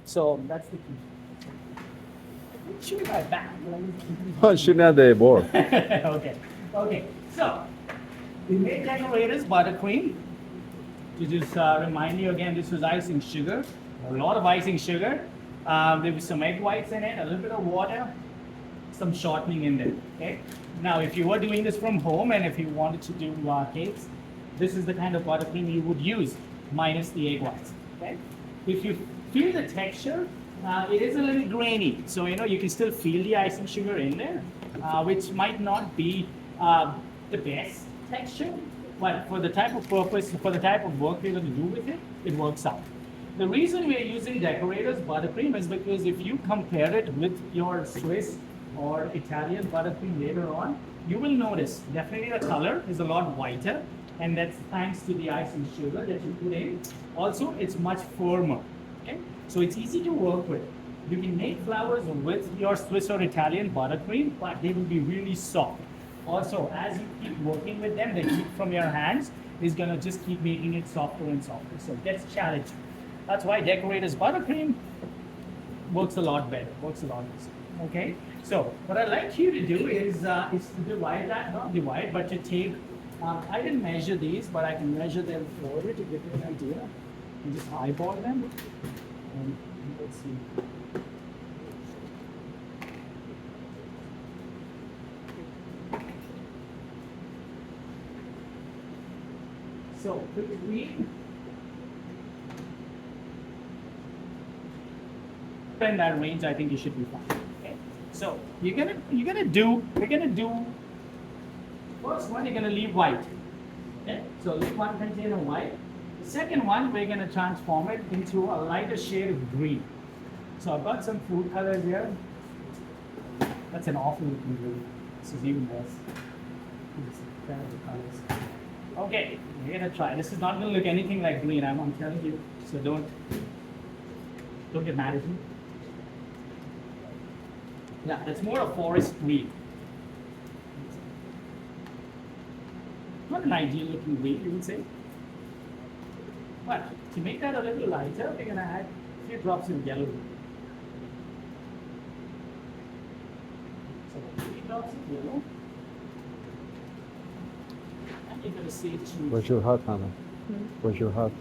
So that's the key. Shoot my back. Oh, shooting at the board. Okay. Okay. So we made decorators buttercream. To just remind you again, this was icing sugar. A lot of icing sugar. There was some egg whites in it, a little bit of water, some shortening in there. Okay. Now, if you were doing this from home and if you wanted to do cakes, this is the kind of buttercream you would use, minus the egg whites. Okay. If you feel the texture, it is a little grainy, so you can still feel the icing sugar in there, which might not be the best texture, but for the type of purpose, for the type of work we're going to do with it, it works out. The reason we are using decorators buttercream is because if you compare it with your Swiss or Italian buttercream later on, you will notice definitely the color is a lot whiter, and that's thanks to the icing sugar that you put in. Also, it's much firmer. Okay? So it's easy to work with. You can make flowers with your Swiss or Italian buttercream, but they will be really soft. Also, as you keep working with them, the heat from your hands is going to just keep making it softer and softer. So it gets challenging. That's why decorators buttercream works a lot better, works a lot easier. Okay? So what I'd like you to do is to divide that, not divide, but to take, I didn't measure these, but I can measure them for you to give you an idea. And just eyeball them. And let's see. So between in that range, I think you should be fine. Okay. So we're gonna do first one. You're gonna leave white. Okay. So leave one container white. The second one, we're gonna transform it into a lighter shade of green. So I've got some food colors here. That's an awful looking green. This is even worse. Colors. Okay, we're gonna try. This is not gonna look anything like green. I'm telling you. So don't get mad at me. Yeah, that's more a forest green. Not an ideal looking green, you would say. But to make that a little lighter, we're gonna add a few drops of yellow. So 3 drops of yellow. And you're gonna see it through. Where's your hat, Hannah? Where's your hat?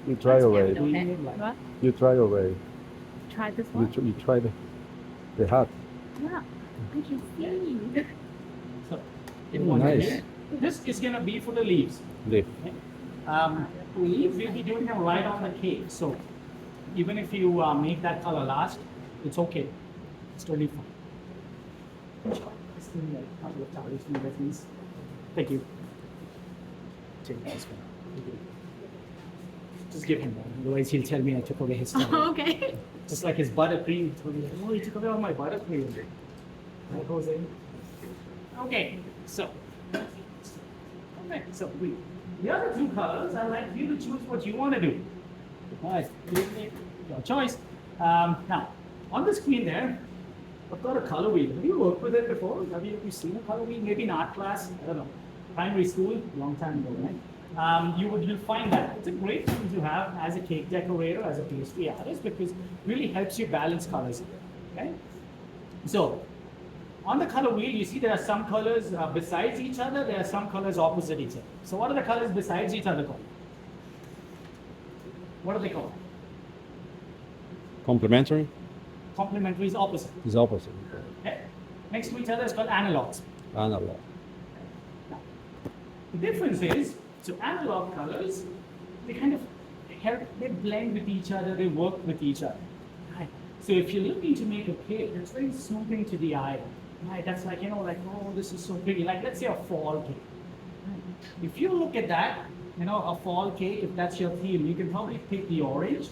You try already. What? You try already. Try this You, one? you try the hat. Yeah, I can see. So, Nice. this is gonna be for the leaves. Leaf. Leaves, we'll be doing them right on the cake. So even if you make that color last, it's okay. It's totally fine. Just give me a couple of towels from the please. Thank you. Take this one. Thank you. Just give him one. Otherwise, he'll tell me I took away his stuff. Okay. Just like his buttercream. He'll be like, oh, he took away all my buttercream. That goes in. Okay, so. Okay, so the other two colors, I'd like you to choose what you want to do. All right, your choice. Now, on the screen there, I've got a color wheel. Have you worked with it before? Have you seen a color wheel? Maybe in art class? I don't know. Primary school, long time ago, right? You'll find that. It's a great tool to have as a cake decorator, as a pastry artist, because it really helps you balance colors. Okay? So, on the color wheel, you see there are some colors besides each other, there are some colors opposite each other. So what are the colors besides each other called? What are they called? Complementary Complementary is opposite. is opposite. Okay? Next to each other is called analogs. Analog. Now, the difference is, so analog colors, they kind of help, they blend with each other, they work with each other. Right? So if you're looking to make a cake that's very soothing to the eye, right? That's like, like, oh, this is so pretty. Like, let's say a fall cake. Right? If you look at that, a fall cake, if that's your theme, you can probably pick the orange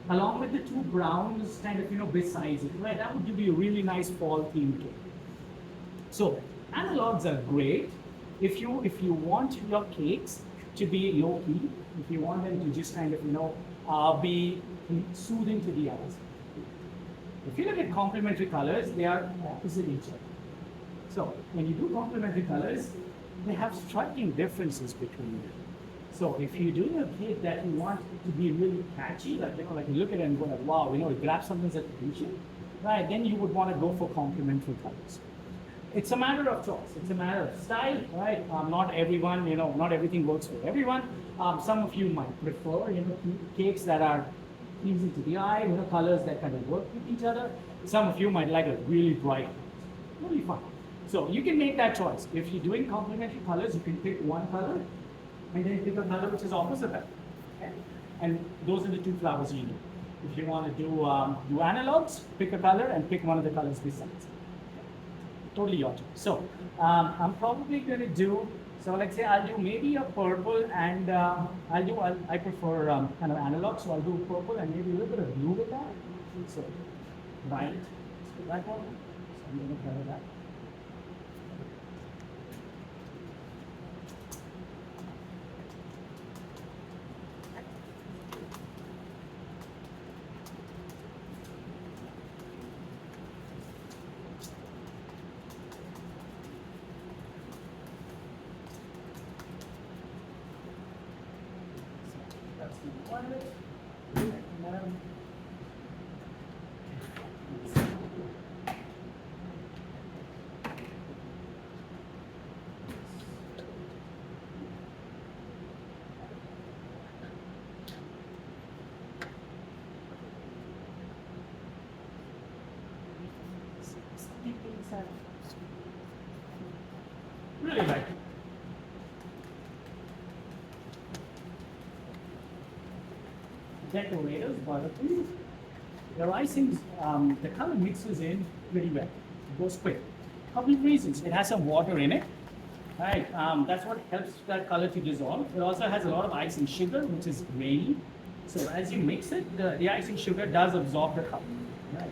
along with the two browns kind of, besides it, right? That would give you a really nice fall themed cake. So analogs are great if you want your cakes to be low key, if you want them to just kind of, be soothing to the eyes. If you look at complementary colors, they are opposite each other. So when you do complementary colors, they have striking differences between them. So if you do a cake that you want to be really catchy, like you look at it and go like, wow, it grabs something's attention, right? Then you would want to go for complementary colors. It's a matter of choice. It's a matter of style, right? Not everyone, not everything works for everyone. Some of you might prefer, cakes that are pleasing to the eye, colors that kind of work with each other. Some of you might like a really bright, really fun. So you can make that choice. If you're doing complementary colors, you can pick one color and then pick another which is opposite that. Okay? And those are the two flowers you need. If you want to do analogs, pick a color and pick one of the colors besides. Totally your choice. So I'm probably going to do, so let's say I'll do maybe a purple and I prefer kind of analog, so I'll do purple and maybe a little bit of blue with that. So violet, so that one. So I'm going to color that. Really like it. Decorators, Buttercream. The icing, the color mixes in pretty well. It goes quick. Couple of reasons. It has some water in it. Right. That's what helps that color to dissolve. It also has a lot of icing sugar, which is grainy. So as you mix it, the icing sugar does absorb the color. Right.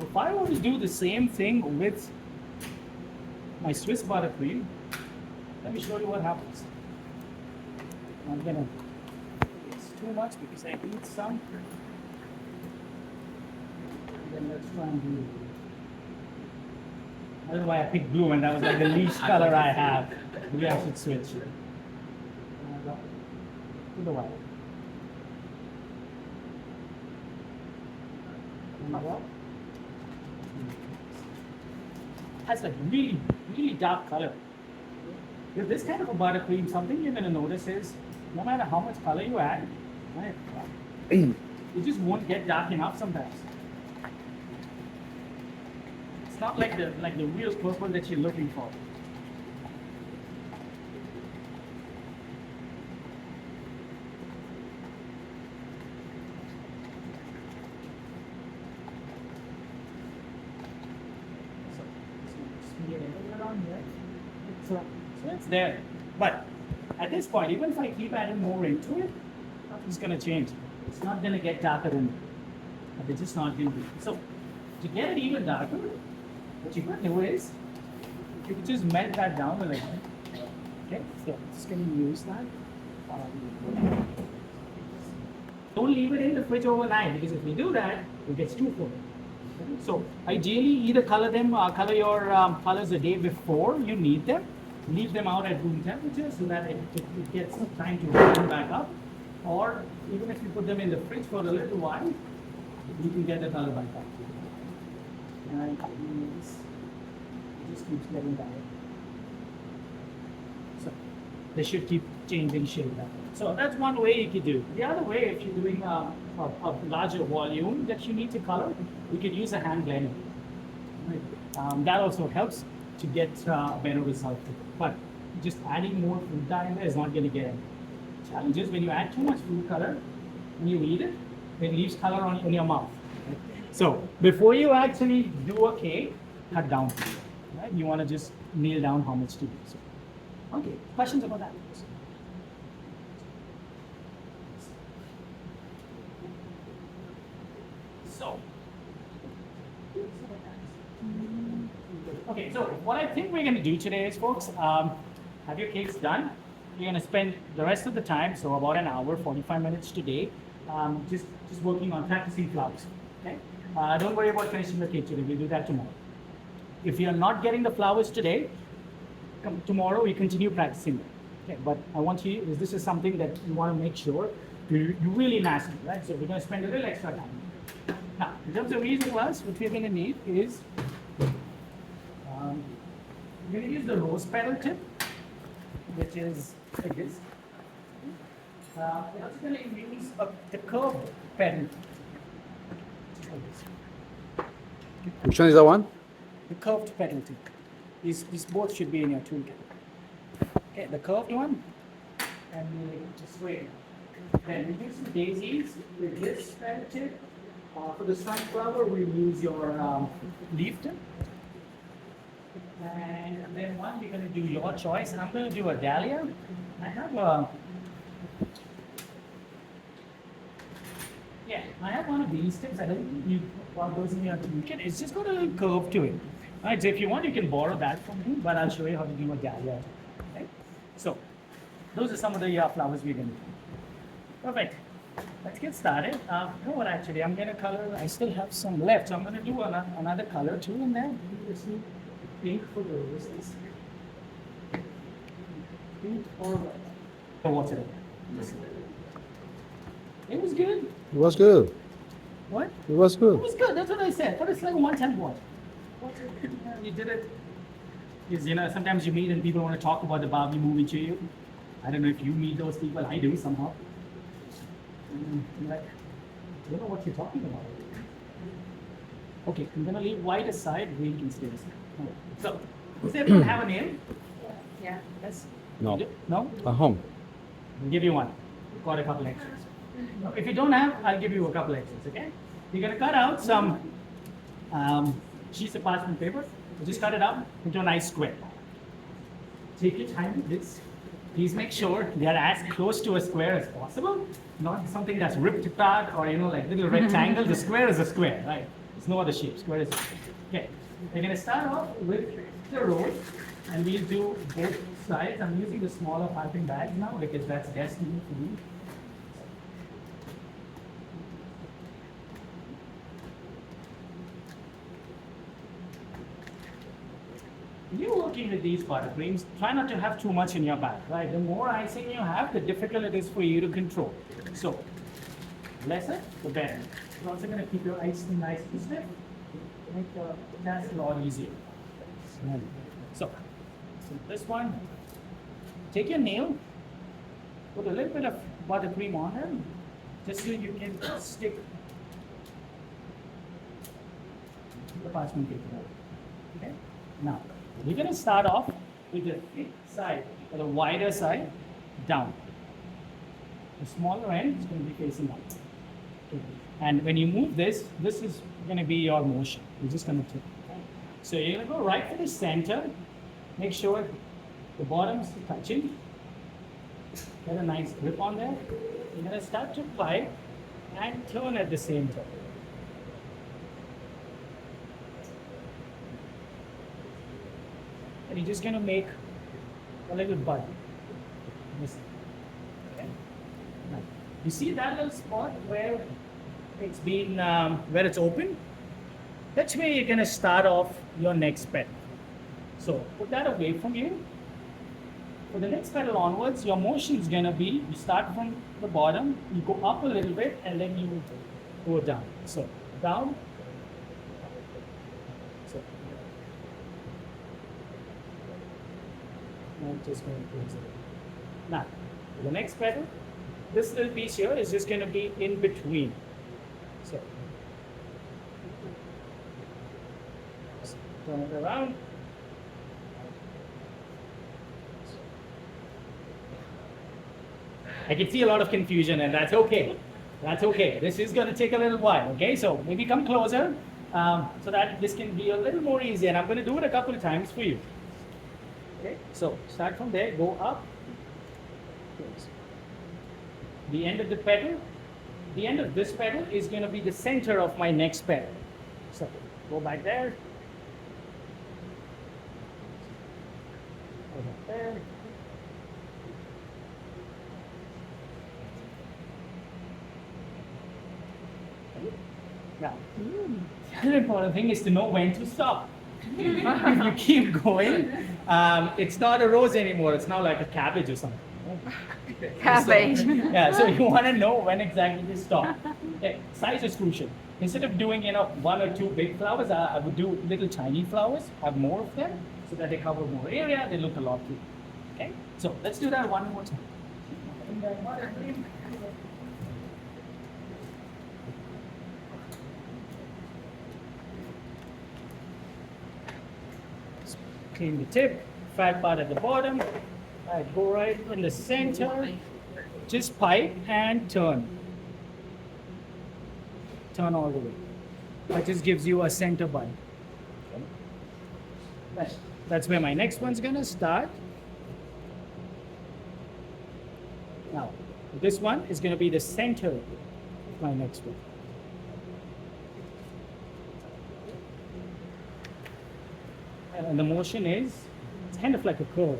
If I were to do the same thing with my Swiss buttercream, let me show you what happens. I'm gonna, it's too much because I need some. And then let's try and do, I don't know why I picked blue and that was like the least color I have. Maybe I should switch. To the white. Has like really, really dark color. With this kind of a buttercream, something you're going to notice is no matter how much color you add, right, it just won't get dark enough sometimes. It's not like the real purple that you're looking for. So it's there. But at this point, even if I keep adding more into it, nothing's going to change. It's not going to get darker than that. It's just not going to be. So to get it even darker, what you can do is you can just melt that down a little. Okay, so I'm just going to use that. Don't leave it in the fridge overnight because if we do that, it gets too full. So ideally, either color your colors the day before you need them. Leave them out at room temperature so that it gets time to warm back up. Or even if you put them in the fridge for a little while, you can get the color back up. And it just keeps getting darker. So they should keep changing shade. So that's one way you could do. The other way, if you're doing a larger volume that you need to color, you could use a hand blender. Right? That also helps to get a better result. But just adding more food dye in there is not going to get any. Challenge is when you add too much food color, when you eat it, it leaves color in your mouth. Right? So before you actually do a cake, cut down. Right? You want to just nail down how much to use. Okay, questions about that? So, okay, so what I think we're going to do today is, folks, have your cakes done. You're going to spend the rest of the time, so about an hour, 45 minutes today, just working on practicing flowers. Okay? Don't worry about finishing the cake today. We'll do that tomorrow. If you're not getting the flowers today, come tomorrow we continue practicing them. Okay, but I want you, this is something that you want to make sure you really master, right? So we're going to spend a little extra time. Now, in terms of reason class, what we're going to need is, we're going to use the rose petal tip, which is like this. We're also going to use the curved petal. Like this. Which one is that one? The curved petal tip. These both should be in your toolkit. Okay, the curved one, and the straight one. Then we use some daisies with this petal tip. For the sunflower, we use your leaf tip. And then one, we're going to do your choice. I'm going to do a dahlia. I have a, I have one of these tips. I don't think you want those in your toolkit. It's just got a little curve to it. Right, so if you want, you can borrow that from me, but I'll show you how to do a dahlia. Okay? So, those are some of the flowers we're going to do. Perfect. Let's get started. You know what, actually, I'm going to color, I still have some left, so I'm going to do another color too in there. Let's see. Pink for the roses. Pink or red. Oh, what's it? It was good. It was good. What? It was good. It was good. That's what I said. But it's like 110 watt. You did it. Because, you know, sometimes you meet and people want to talk about the Barbie movie to you. I don't know if you meet those people. I do somehow. Like, I don't know what you're talking about. Okay, I'm going to leave white aside. Green can stay aside. Okay. So, does everyone have a name? Yeah. Yes? No. You do? No? At home. I'll give you one. Got a couple extras. If you don't have, I'll give you a couple extras, okay? You're going to cut out some sheets of parchment paper. Just cut it out into a nice square. Take your time with this. Please make sure they are as close to a square as possible, not something that's ripped apart or, you know, like little rectangle. The square is a square, right? There's no other shape. Square is a square. Okay. We're going to start off with the rose, and we'll do both sides. I'm using the smaller piping bag now because that's destined for me. You're working with these buttercreams, try not to have too much in your bag, right? The more icing you have, the difficult it is for you to control. So, lesser, the better. You're also going to keep your icing nice and stiff, make the task a lot easier. So this one, take your nail, put a little bit of buttercream on it, just so you can stick the parchment paper. Okay? Now, we're going to start off with the thick side, or the wider side, down. The smaller end is going to be facing up. Okay. And when you move this, this is going to be your motion. You're just going to tip. So you're going to go right to the center. Make sure the bottom's touching. Get a nice grip on there. You're going to start to apply and turn at the same time. And you're just going to make a little bud. Okay. Now, you see that little spot where it's been, where it's open? That's where you're going to start off your next petal. So put that away from you. For the next petal onwards, your motion is going to be, you start from the bottom, you go up a little bit, and then you go down. So down. So I'm just going to close it. Now, the next petal, this little piece here is just going to be in between. So turn it around. I can see a lot of confusion, and that's okay. That's okay. This is going to take a little while, okay? So maybe come closer so that this can be a little more easy, and I'm going to do it a couple of times for you. Okay, so start from there, go up. The end of the petal, the end of this petal is going to be the center of my next petal. So go back there. Go back there. Now, the other important thing is to know when to stop. if you keep going, it's not a rose anymore. It's now like a cabbage or something. Cabbage. So, yeah, so you want to know when exactly to stop. Okay, size is crucial. Instead of doing one or two big flowers, I would do little tiny flowers, have more of them, so that they cover more area. They look a lot cute. Okay, so let's do that one more time. And then buttercream. Clean the tip, fat part at the bottom. I go right in the center. Just pipe and turn. Turn all the way. That just gives you a center bite. That's where my next one's gonna start. Now, this one is gonna be the center of my next one. And the motion is, it's kind of like a curve.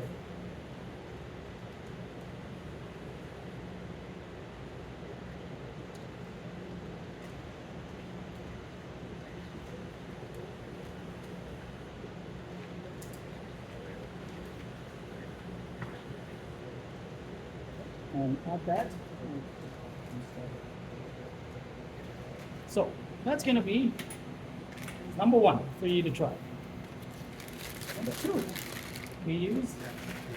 And add that. So that's going to be number one for you to try. Number two, we use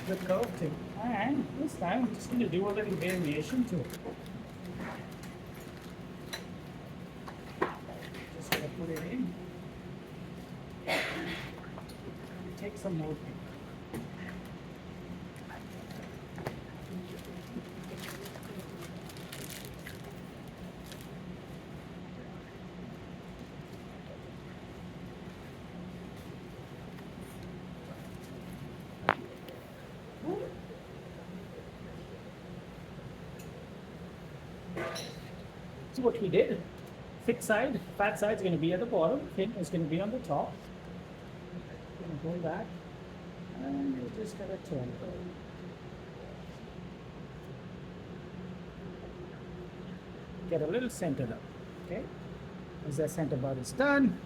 the curve tip. And this time I'm just going to do a little variation to it. Just going to put it in. Take some more. So what we did, thick side, fat side is going to be at the bottom, thin is going to be on the top. Going back, and you're just going to turn. Get a little centered up, okay? As that center bar is done,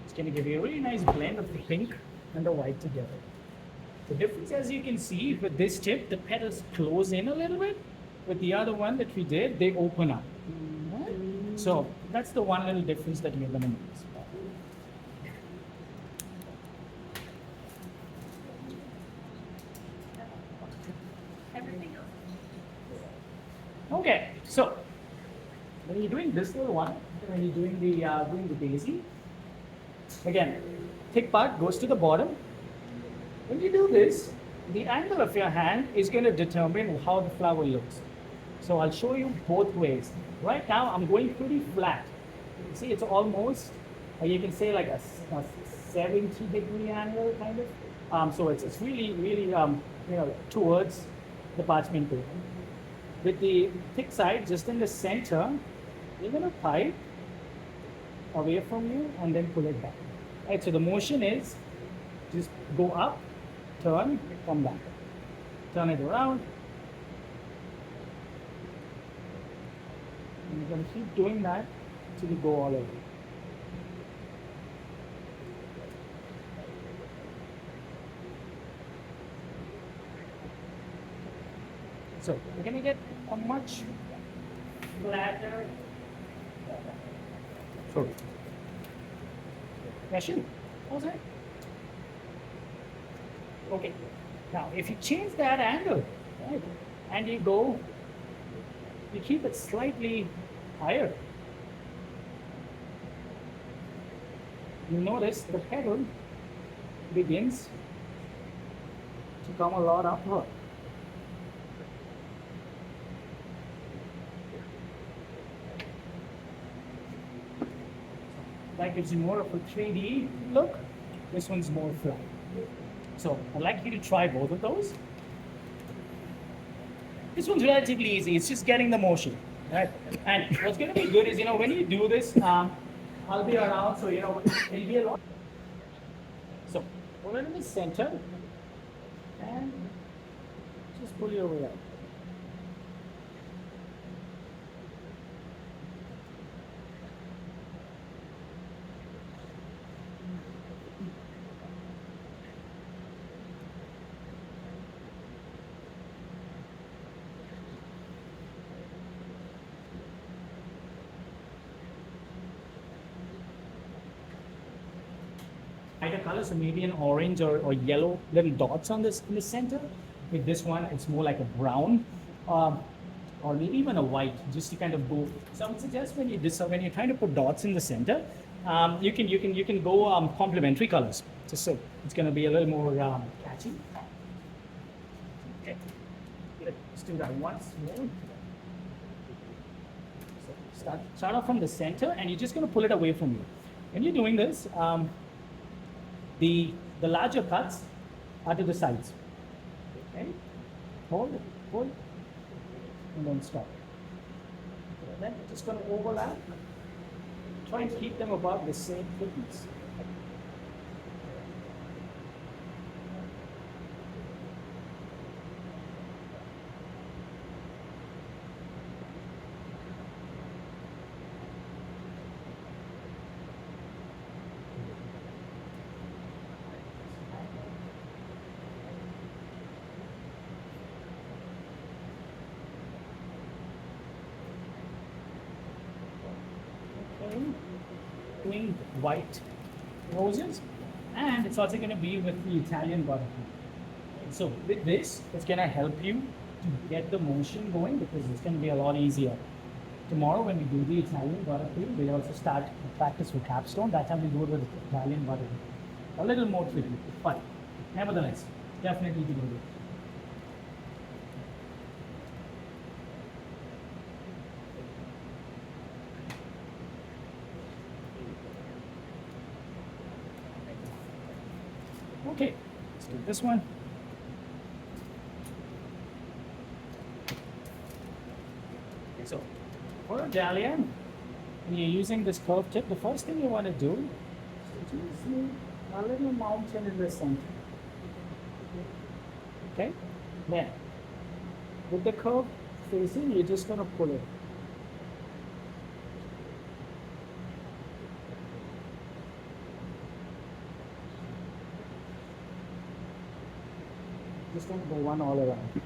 it's going to give you a really nice blend of the pink and the white together. The difference, as you can see, with this tip, the petals close in a little bit. With the other one that we did, they open up. So that's the one little difference that you're going to notice. Okay, so when you're doing this little one, when you're doing the daisy, again, thick part goes to the bottom. When you do this, the angle of your hand is going to determine how the flower looks. So I'll show you both ways. Right now, I'm going pretty flat. You see, it's almost, you can say like a 70-degree angle, kind of. So it's really, really, towards the parchment paper. With the thick side, just in the center, you're going to pipe away from you and then pull it back. Right, so the motion is just go up, turn, come back. Turn it around. And you're going to keep doing that till you go all over. So we're going to get a much flatter. Sorry. Question? How's that? Okay. Now, if you change that angle, right, and you keep it slightly higher, you notice the petal begins to come a lot upward. That gives you more of a 3D look. This one's more flat. So I'd like you to try both of those. This one's relatively easy. It's just getting the motion, right? And what's going to be good is, when you do this, I'll be around, so, it'll be a lot. So pull it in the center and just pull your way out. Lighter color, so maybe an orange or yellow little dots on this in the center. With this one, it's more like a brown, or maybe even a white, just to kind of go. So I would suggest when you're trying to put dots in the center, you can go complementary colors, just so it's going to be a little more catchy. Okay, let's do that once more. So start off from the center, and you're just going to pull it away from you. When you're doing this, the larger cuts are to the sides. Okay, hold, and then stop. And then just going to overlap. Try and keep them above the same thickness. Doing white roses, and it's also going to be with the Italian buttercream. So with this, it's going to help you to get the motion going, because it's going to be a lot easier. Tomorrow when we do the Italian buttercream, we'll also start practice with capstone. That time we do it with Italian buttercream. A little more tricky, but nevertheless, definitely do it. Okay, let's do this one. Okay, so for a dahlia, when you're using this curved tip, the first thing you want to do is use a little mountain in the center. Okay, then with the curve facing, you're just going to pull it. Just going to go one all around.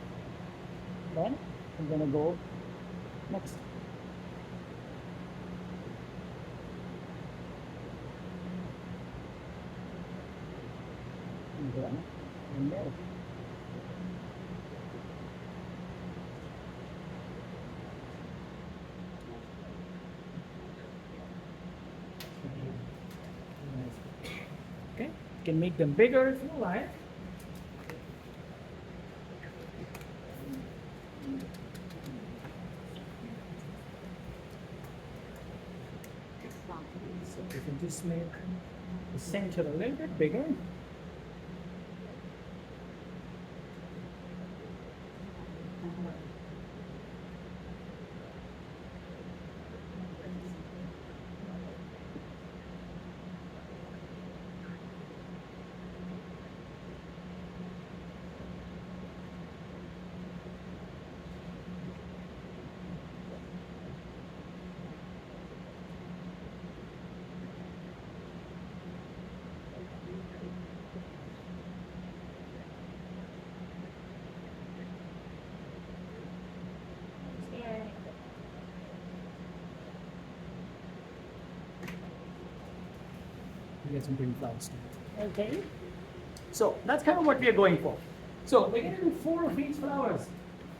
Then I'm going to go next. And then and there. Okay, you can make them bigger if you like. So you can just make the center a little bit bigger. You get some green flowers too. Okay. So that's kind of what we are going for. So we're going to do 4 of these flowers.